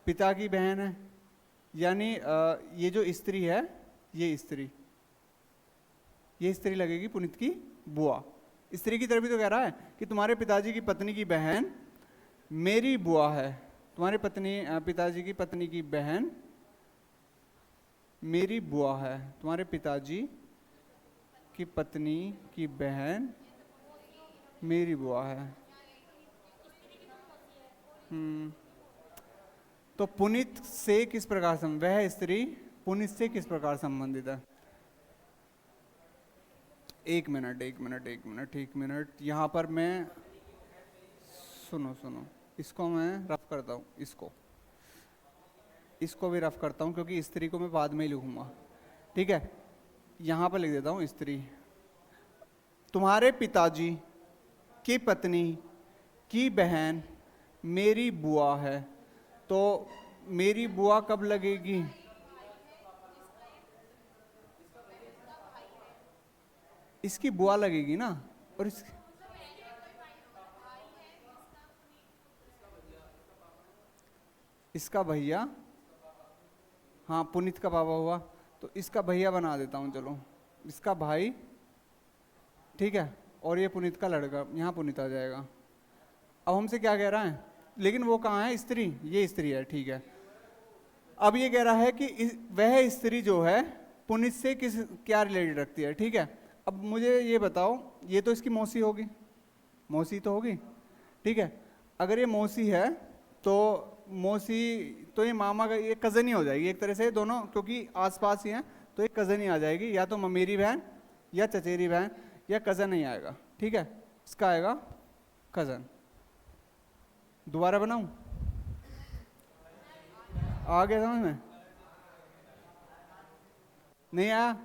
पिता की बहन है, यानी ये जो स्त्री है, ये स्त्री लगेगी पुनीत की बुआ। स्त्री की तरफ भी तो कह रहा है कि तुम्हारे पिताजी की पत्नी की बहन मेरी बुआ है, तुम्हारे पिताजी की पत्नी की बहन मेरी बुआ है, तुम्हारे पिताजी की पत्नी की बहन मेरी बुआ है। तो पुनीत से किस प्रकार वह स्त्री पुनीत से किस प्रकार संबंधित है। एक मिनट, यहाँ पर मैं, सुनो, इसको मैं रफ करता हूँ, इसको इसको भी रफ करता हूँ क्योंकि स्त्री को मैं बाद में ही लिखूंगा, ठीक है। यहाँ पर लिख देता हूँ स्त्री। तुम्हारे पिताजी की पत्नी की बहन मेरी बुआ है, तो मेरी बुआ कब लगेगी? इसकी बुआ लगेगी ना, और इसका भैया, हाँ पुनीत का पापा हुआ, तो इसका भैया बना देता हूँ, चलो इसका भाई, ठीक है। और ये पुनीत का लड़का, यहाँ पुनीत आ जाएगा। अब हमसे क्या कह रहा है, लेकिन वो कहाँ है? स्त्री, ये स्त्री है, ठीक है। अब ये कह रहा है कि वह स्त्री जो है पुनीत से किस क्या रिलेटेड रखती है, ठीक है। अब मुझे ये बताओ, ये तो इसकी मौसी होगी, मौसी तो होगी, ठीक है। अगर ये मौसी है तो मौसी, तो ये मामा का, ये कज़न ही हो जाएगी एक तरह से दोनों, क्योंकि आसपास ही हैं, तो एक कज़न ही आ जाएगी, या तो ममेरी बहन या चचेरी बहन, या कज़न ही आएगा, ठीक है। इसका आएगा कज़न। दोबारा बनाऊं? आ गया समझ में? नहीं आया?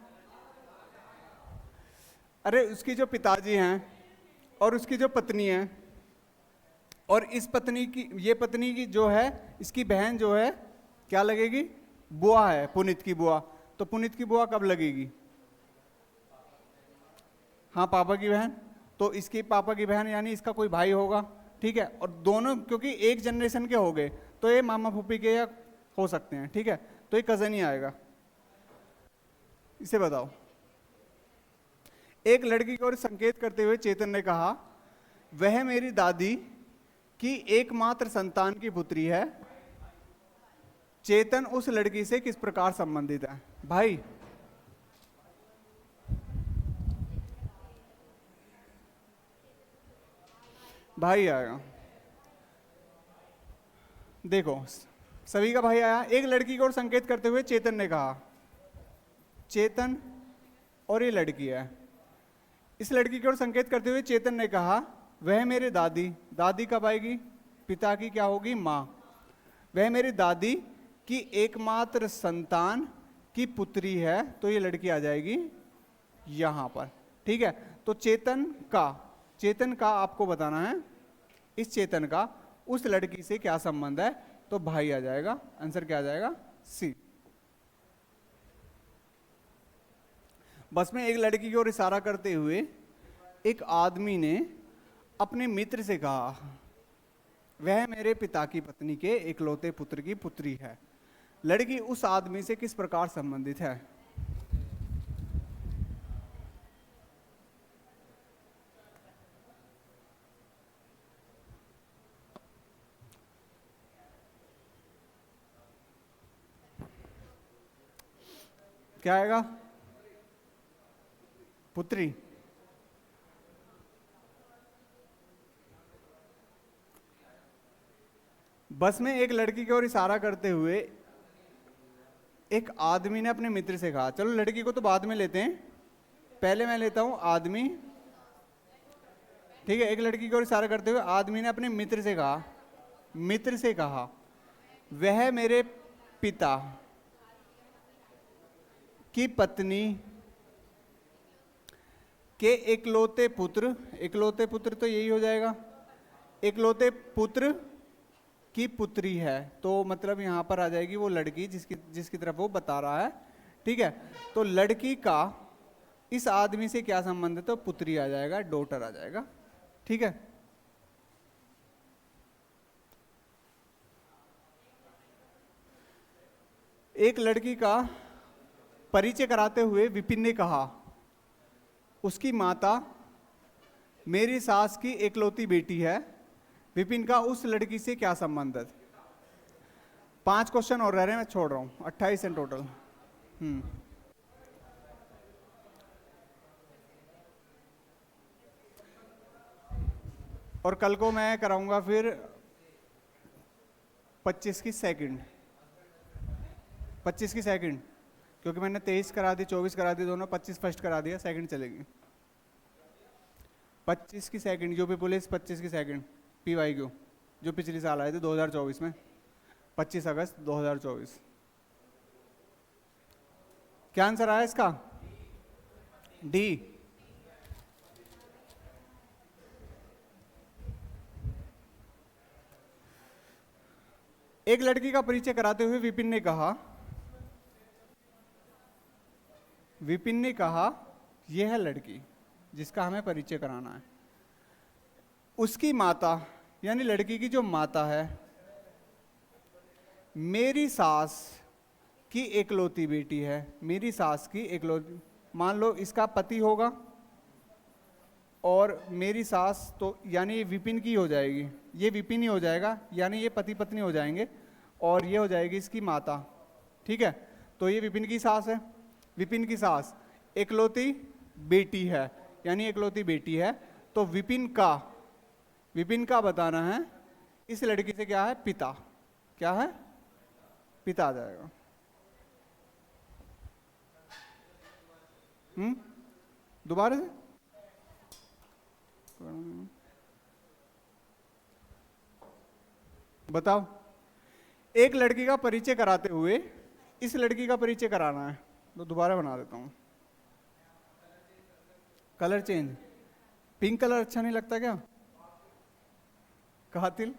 अरे उसकी जो पिताजी हैं और उसकी जो पत्नी है, और इस पत्नी की, ये पत्नी की जो है, इसकी बहन जो है क्या लगेगी? बुआ है, पुनीत की बुआ। तो पुनीत की बुआ कब लगेगी? हाँ पापा की बहन, तो इसकी पापा की बहन यानी इसका कोई भाई होगा, ठीक है। और दोनों क्योंकि एक जनरेशन के हो गए, तो ये मामा फूफी के या हो सकते हैं, ठीक है। तो ये कजन ही आएगा। इसे बताओ। एक लड़की की ओर संकेत करते हुए चेतन ने कहा, वह मेरी दादी की एकमात्र संतान की पुत्री है। चेतन उस लड़की से किस प्रकार संबंधित है? भाई भाई आएगा, देखो सभी का भाई आया। एक लड़की की ओर संकेत करते हुए चेतन ने कहा, चेतन और ये लड़की है। इस लड़की की ओर संकेत करते हुए चेतन ने कहा, वह मेरे दादी, दादी कब आएगी? पिता की क्या होगी? माँ। वह मेरी दादी की एकमात्र संतान की पुत्री है, तो ये लड़की आ जाएगी यहां पर, ठीक है। तो चेतन का आपको बताना है, इस चेतन का उस लड़की से क्या संबंध है, तो भाई आ जाएगा। आंसर क्या आ जाएगा? सी। बस में एक लड़की की ओर इशारा करते हुए एक आदमी ने अपने मित्र से कहा, वह मेरे पिता की पत्नी के इकलौते पुत्र की पुत्री है। लड़की उस आदमी से किस प्रकार संबंधित है? क्या आएगा? पुत्री। बस में एक लड़की की ओर इशारा करते हुए एक आदमी ने अपने मित्र से कहा, चलो लड़की को तो बाद में लेते हैं, पहले मैं लेता हूं आदमी, ठीक है। एक लड़की की ओर इशारा करते हुए आदमी ने अपने मित्र से कहा, वह मेरे पिता की पत्नी के इकलौते पुत्र तो यही हो जाएगा, इकलौते पुत्र की पुत्री है। तो मतलब यहां पर आ जाएगी वो लड़की जिसकी तरफ वो बता रहा है, ठीक है। तो लड़की का इस आदमी से क्या संबंध है, तो पुत्री आ जाएगा, डॉटर आ जाएगा, ठीक है। एक लड़की का परिचय कराते हुए विपिन ने कहा, उसकी माता मेरी सास की इकलौती बेटी है। विपिन का उस लड़की से क्या संबंध है? 5 क्वेश्चन और रह रहे हैं, मैं छोड़ रहा हूं, 28 हैं टोटल। और कल को मैं कराऊंगा फिर 25 की सेकंड, क्योंकि मैंने 23 करा दी, 24 करा दी दोनों, 25 फर्स्ट करा दिया, सेकंड चलेगी। 25 की सेकंड, यूपी पुलिस 25 की सेकंड PYQ जो पिछले साल आए थे 2024 में, 25 अगस्त 2024। क्या आंसर आया इसका? डी। एक लड़की का परिचय कराते हुए विपिन ने कहा यह है लड़की जिसका हमें परिचय कराना है। उसकी माता यानी लड़की की जो माता है मेरी सास की एकलौती बेटी है। मेरी सास की एकलौती, मान लो इसका पति होगा और मेरी सास, तो यानी ये विपिन की हो जाएगी, ये विपिन ही हो जाएगा, यानी ये पति पत्नी हो जाएंगे और ये हो जाएगी इसकी माता। ठीक है, तो ये विपिन की सास है। विपिन की सास एकलौती बेटी है, यानी एकलौती बेटी है। तो विपिन का बताना है इस लड़की से क्या है? पिता। क्या है? पिता आ जाएगा। दोबारा से बताओ। एक लड़की का परिचय कराते हुए इस लड़की का परिचय कराना है, तो दोबारा बना देता हूं। कलर चेंज, पिंक कलर अच्छा नहीं लगता क्या? कातिल।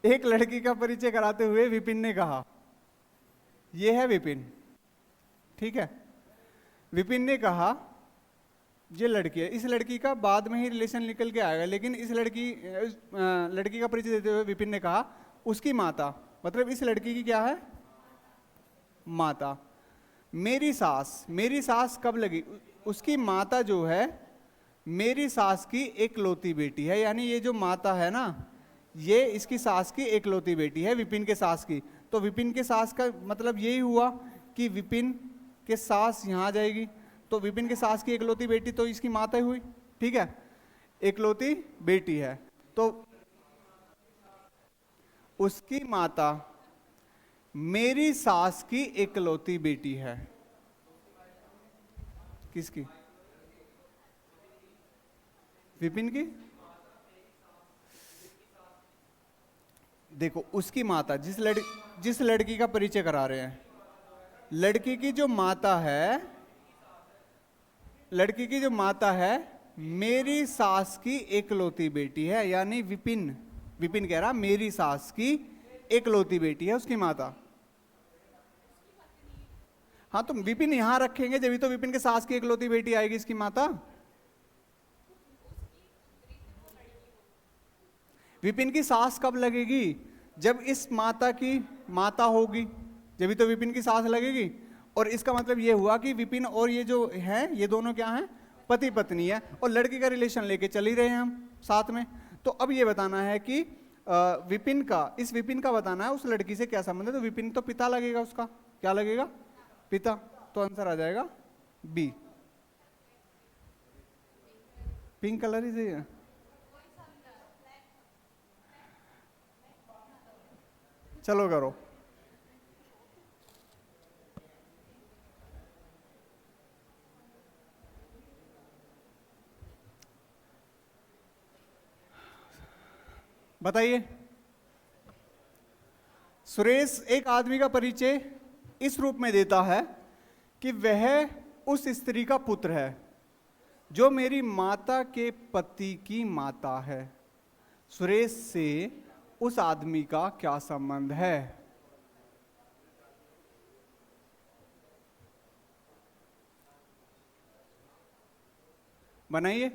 एक लड़की का परिचय कराते हुए विपिन ने कहा यह है विपिन। ठीक है, विपिन ने कहा ये लड़की है। इस लड़की का बाद में ही रिलेशन निकल के आएगा, लेकिन इस लड़की का परिचय देते हुए विपिन ने कहा उसकी माता, मतलब इस लड़की की क्या है? माता। मेरी सास कब लगी? उसकी माता जो है मेरी सास की एकलौती बेटी है, यानी ये जो माता है ना, ये इसकी सास की एकलौती बेटी है, विपिन के सास की। तो विपिन के सास का मतलब यही हुआ कि विपिन के सास यहां आ जाएगी, तो विपिन के सास की एकलौती बेटी तो इसकी माता ही हुई। ठीक है, एकलौती बेटी है, तो उसकी माता मेरी सास की एकलौती बेटी है। किसकी? विपिन की। देखो, उसकी माता, जिस लड़की का परिचय करा रहे हैं, लड़की की जो माता है मेरी सास की एकलौती बेटी है, यानी विपिन कह रहा मेरी सास की एकलौती बेटी है उसकी माता। हाँ, तो विपिन यहां रखेंगे जब तो विपिन के सास की एकलौती बेटी आएगी इसकी माता। विपिन की सास कब लगेगी? जब इस माता की माता होगी, जब तो विपिन की सास लगेगी। और इसका मतलब ये हुआ कि विपिन और ये जो है ये दोनों क्या हैं? पति पत्नी है, और लड़की का रिलेशन लेके चल ही रहे हैं हम साथ में। तो अब ये बताना है कि इस विपिन का बताना है उस लड़की से क्या संबंध है। तो विपिन तो पिता लगेगा, उसका क्या लगेगा? पिता। तो आंसर आ जाएगा बी, पिंक कलर ही सही है। चलो करो। बताइए। सुरेश एक आदमी का परिचय इस रूप में देता है कि वह उस स्त्री का पुत्र है जो मेरी माता के पति की माता है। सुरेश से उस आदमी का क्या संबंध है? बनाइए।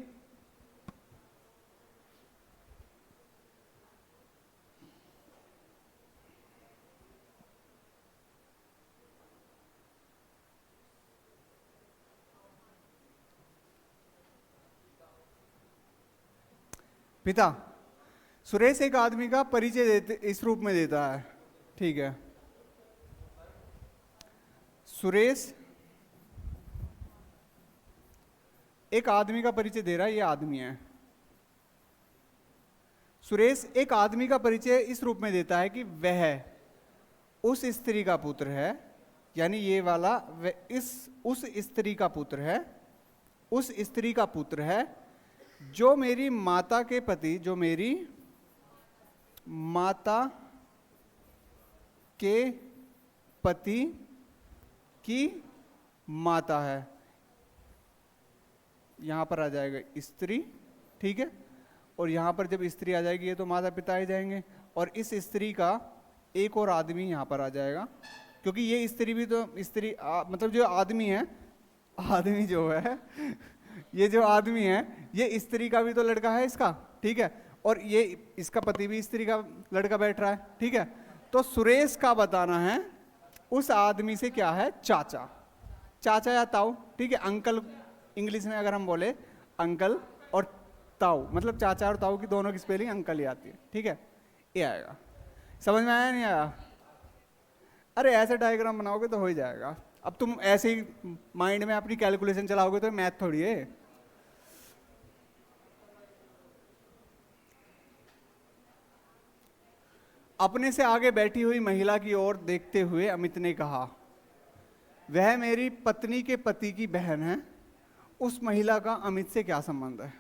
पिता। सुरेश एक आदमी का परिचय इस रूप में देता है। ठीक है, सुरेश एक आदमी का परिचय दे रहा है, ये आदमी है। सुरेश एक आदमी का परिचय इस रूप में देता है कि वह उस स्त्री का पुत्र है, यानी ये वाला उस स्त्री का पुत्र है, उस स्त्री का पुत्र है जो मेरी माता के पति, जो मेरी माता के पति की माता है, यहां पर आ जाएगा स्त्री, ठीक है। और यहां पर जब स्त्री आ जाएगी ये तो माता पिता आ जाएंगे, और इस स्त्री का एक और आदमी यहां पर आ जाएगा, क्योंकि ये स्त्री भी तो स्त्री मतलब जो आदमी है, आदमी जो है ये जो आदमी है ये स्त्री का भी तो लड़का है इसका, ठीक है। और ये इसका पति भी स्त्री का लड़का बैठ रहा है, ठीक है। तो सुरेश का बताना है उस आदमी से क्या है, चाचा, चाचा या ताऊ, ठीक है। अंकल इंग्लिश में अगर हम बोले अंकल और ताऊ, मतलब चाचा और ताऊ की दोनों की स्पेलिंग अंकल ही आती है, ठीक है। ये आएगा, समझ में आया नहीं आया? अरे ऐसे डायग्राम बनाओगे तो हो ही जाएगा। अब तुम ऐसे ही माइंड में अपनी कैलकुलेशन चलाओगे तो मैथ थोड़ी है। अपने से आगे बैठी हुई महिला की ओर देखते हुए अमित ने कहा, वह मेरी पत्नी के पति की बहन है। उस महिला का अमित से क्या संबंध है?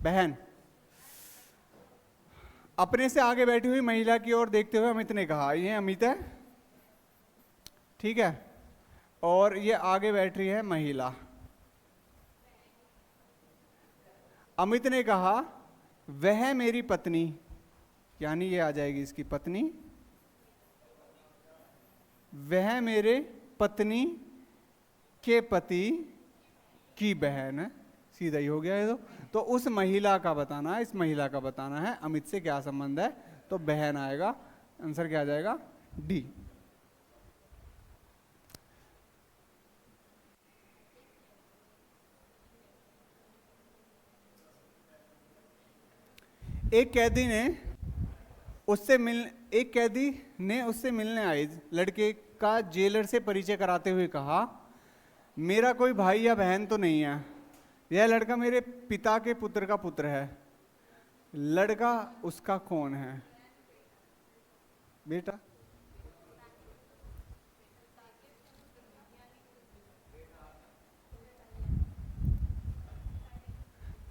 बहन। अपने से आगे बैठी हुई महिला की ओर देखते हुए अमित ने कहा, ये अमित है, ठीक है। और ये आगे बैठ रही है महिला। अमित ने कहा, वह मेरी पत्नी, यानी ये आ जाएगी इसकी पत्नी, वह मेरे पत्नी के पति की बहन है, सीधा ही हो गया ये तो उस महिला का बताना है, इस महिला का बताना है अमित से क्या संबंध है, तो बहन आएगा। आंसर क्या आ जाएगा, डी। एक कैदी ने उससे मिलने आए लड़के का जेलर से परिचय कराते हुए कहा, मेरा कोई भाई या बहन तो नहीं है, यह लड़का मेरे पिता के पुत्र का पुत्र है। लड़का उसका कौन है? बेटा,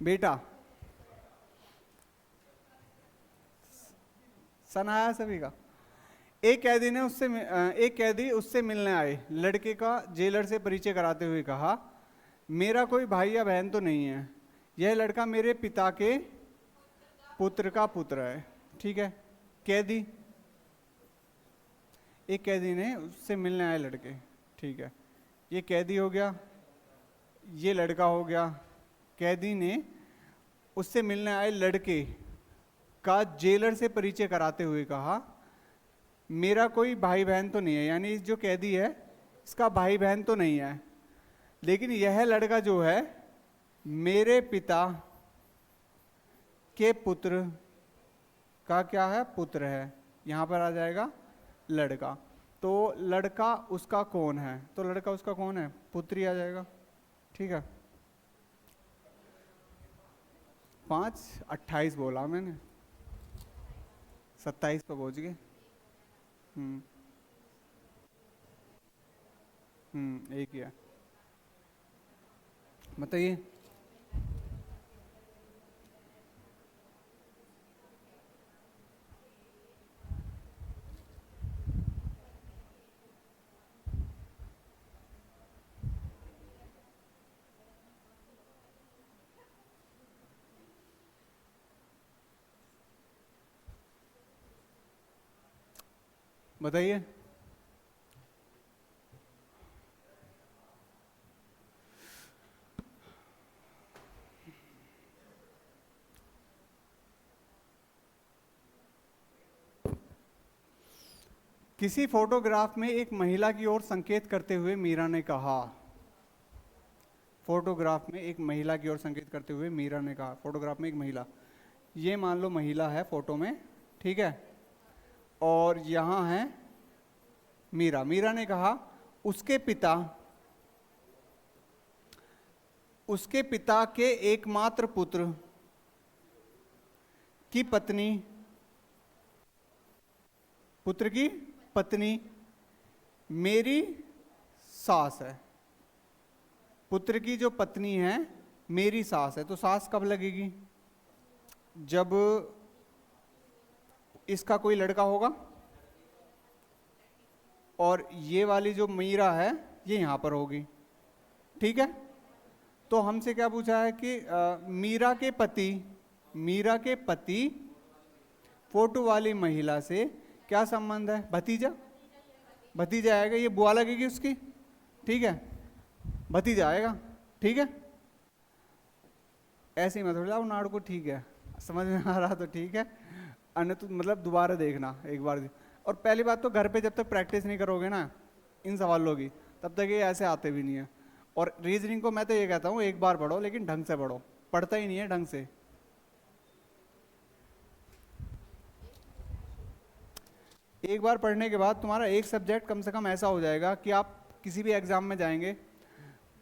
बेटा सनाया सभी का। एक कैदी उससे मिलने आए लड़के का जेलर से परिचय कराते हुए कहा, मेरा कोई भाई या बहन तो नहीं है, यह लड़का मेरे पिता के पुत्र का पुत्र है, ठीक है। कैदी, एक कैदी ने उससे मिलने आए लड़के, ठीक है। ये कैदी हो गया, ये लड़का हो गया। कैदी ने उससे मिलने आए लड़के का जेलर से परिचय कराते हुए कहा, मेरा कोई भाई बहन तो नहीं है, यानी जो कैदी है इसका भाई बहन तो नहीं है, लेकिन यह लड़का जो है मेरे पिता के पुत्र का क्या है, पुत्र है। यहां पर आ जाएगा लड़का, तो लड़का उसका कौन है, तो लड़का उसका कौन है, पुत्री आ जाएगा, ठीक है। 5, 28 बोला मैंने, 27 पे पहुंच गए। एक ही है। बताइए। बताइए। किसी फोटोग्राफ में एक महिला की ओर संकेत करते हुए मीरा ने कहा, फोटोग्राफ में एक महिला की ओर संकेत करते हुए मीरा ने कहा, फोटोग्राफ में एक महिला, ये मान लो महिला है फोटो में, ठीक है। और यहां है मीरा। मीरा ने कहा, उसके पिता के एकमात्र पुत्र की पत्नी, पुत्र की पत्नी मेरी सास है। पुत्र की जो पत्नी है मेरी सास है, तो सास कब लगेगी, जब इसका कोई लड़का होगा, और ये वाली जो मीरा है ये यहाँ पर होगी, ठीक है। तो हमसे क्या पूछा है कि मीरा के पति फोटो वाली महिला से क्या संबंध है? भतीजा आएगा, ये बुआ लगेगी उसकी, ठीक है, भतीजा आएगा, ठीक है। ऐसे ही मत हो नाड़ को, ठीक है, समझ में आ रहा तो ठीक है, अन्य तो मतलब दोबारा देखना एक बार। और पहली बात तो घर पे जब तक प्रैक्टिस नहीं करोगे ना इन सवालों की, तब तक ये ऐसे आते भी नहीं है। और रीजनिंग को मैं तो ये कहता हूँ एक बार पढ़ो, लेकिन ढंग से पढ़ो, पढ़ता ही नहीं है ढंग से। एक बार पढ़ने के बाद तुम्हारा एक सब्जेक्ट कम से कम ऐसा हो जाएगा कि आप किसी भी एग्जाम में जाएंगे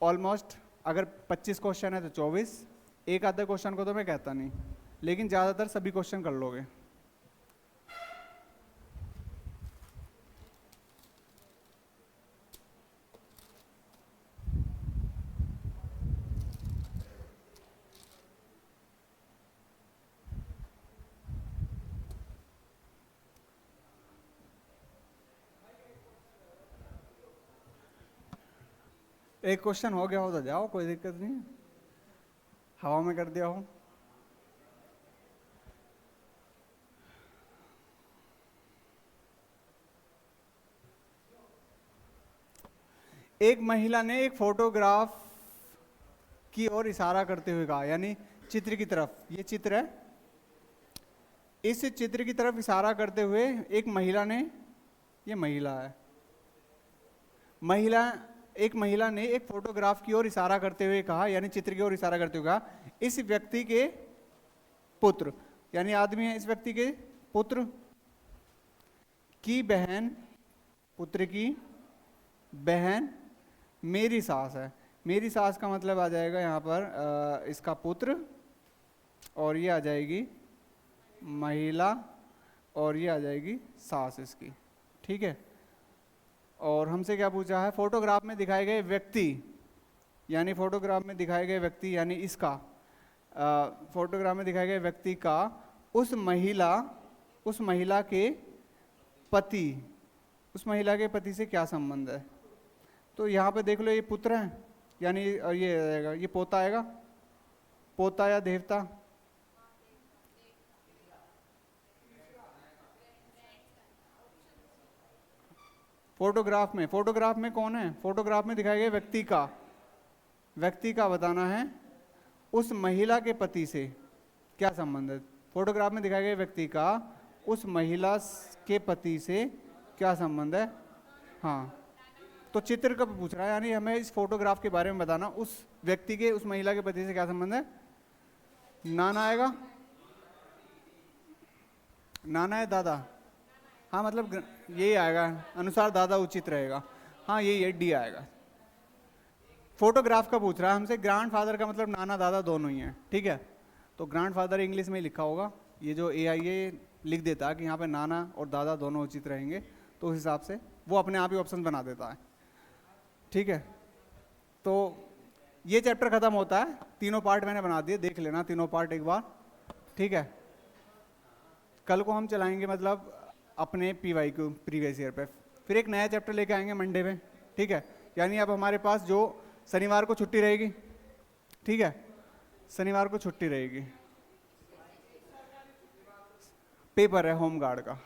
ऑलमोस्ट, अगर 25 क्वेश्चन है तो 24, एक आधे क्वेश्चन को तो मैं कहता नहीं, लेकिन ज़्यादातर सभी क्वेश्चन कर लोगे। एक क्वेश्चन हो गया हो तो जाओ, कोई दिक्कत नहीं, हवा में कर दिया हो। एक महिला ने एक फोटोग्राफ की ओर इशारा करते हुए कहा, यानी चित्र की तरफ, ये चित्र है, इस चित्र की तरफ इशारा करते हुए एक महिला ने, ये महिला है, एक महिला ने एक फोटोग्राफ की ओर इशारा करते हुए कहा, यानी चित्र की ओर इशारा करते हुए कहा, इस व्यक्ति के पुत्र, यानी आदमी है, इस व्यक्ति के पुत्र की बहन, पुत्र की बहन मेरी सास है। मेरी सास का मतलब आ जाएगा यहाँ पर इसका पुत्र, और ये आ जाएगी महिला, और ये आ जाएगी सास इसकी, ठीक है। और हमसे क्या पूछा है? फोटोग्राफ में दिखाए गए व्यक्ति, यानी फोटोग्राफ में दिखाए गए व्यक्ति, यानी इसका फोटोग्राफ में दिखाए गए व्यक्ति का उस महिला के पति से क्या संबंध है? तो यहाँ पे देख लो, ये पुत्र है, यानी ये पोता आएगा, पोता या देवता, फोटोग्राफ में कौन है? फोटोग्राफ में दिखाए गए व्यक्ति का बताना है उस महिला के पति से क्या संबंध है। फोटोग्राफ में दिखाए गए व्यक्ति का उस महिला के पति से क्या संबंध है? हाँ, तो चित्र का पूछ रहा है, यानी हमें इस फोटोग्राफ के बारे में बताना, उस व्यक्ति के उस महिला के पति से क्या संबंध है। नाना आएगा, नाना है दादा, हाँ मतलब यही आएगा, अनुसार दादा उचित रहेगा, हाँ यही डी आएगा। फोटोग्राफ का पूछ रहा है हमसे, ग्रैंडफादर का मतलब नाना दादा दोनों ही हैं, ठीक है। तो ग्रैंडफादर इंग्लिश में लिखा होगा, ये जो AI लिख देता है कि यहाँ पे नाना और दादा दोनों उचित रहेंगे, तो उस हिसाब से वो अपने आप ही ऑप्शन बना देता है, ठीक है। तो ये चैप्टर खत्म होता है, तीनों पार्ट मैंने बना दिए, देख लेना तीनों पार्ट एक बार, ठीक है। कल को हम चलाएंगे मतलब अपने PYQ प्रीवियस ईयर पे, फिर एक नया चैप्टर लेके आएंगे मंडे में, ठीक है। यानी अब हमारे पास जो शनिवार को छुट्टी रहेगी, ठीक है, शनिवार को छुट्टी रहेगी, पेपर है होम गार्ड का।